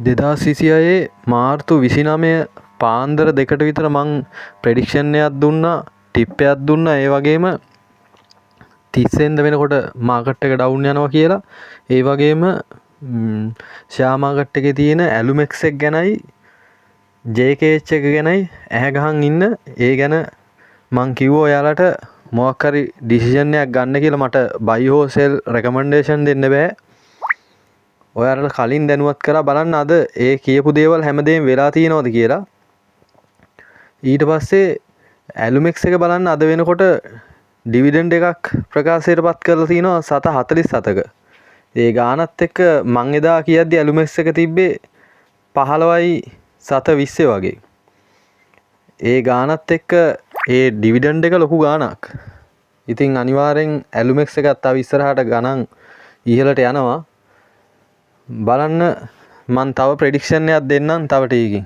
2026 මාර්තු 29 පාන්දර 2ට විතර මං ප්‍රෙඩික්ෂන් එකක් දුන්නා, ටිප් එකක් දුන්නා. ඒ වගේම 30 වෙනිදා වෙනකොට මාකට් එක ඩවුන් යනවා කියලා. ඒ වගේම ෂෙයා මාකට් එකේ තියෙන ඇලුමෙක්ස් එක ගැනයි JKH එක ගැනයි ඇහැ ගහන් ඉන්න. ඒ ගැන මං කිව්වා ඔයාලට මොකක් හරි ඩිසිෂන් එකක් ගන්න කියලා. මට buy or sell recommendation දෙන්න බෑ. ඔයාලට කලින් දැනුවත් කරා බලන්න අද ඒ කියපු දේවල් හැමදේම වෙලා තියෙනවද කියලා. ඊට පස්සේ ඇලුමෙක්ස් එක බලන්න අද වෙනකොට ඩිවිඩන්ඩ් එකක් ප්‍රකාශයට පත් කරලා තිනවා 7.47ක. ඒ ගානත් එක්ක මං එදා කියද්දි ඇලුමෙක්ස් එක තිබ්බේ 15.720 වගේ. ඒ ගානත් එක්ක ඒ ඩිවිඩන්ඩ් එක ලොකු ගානක්. ඉතින් අනිවාර්යෙන් ඇලුමෙක්ස් එකත් තව ඉස්සරහට ගණන් ඉහළට යනවා. බලන්න මං තව ප්‍රෙඩික්ෂන් එකක් දෙන්නම් තව ටිකකින්.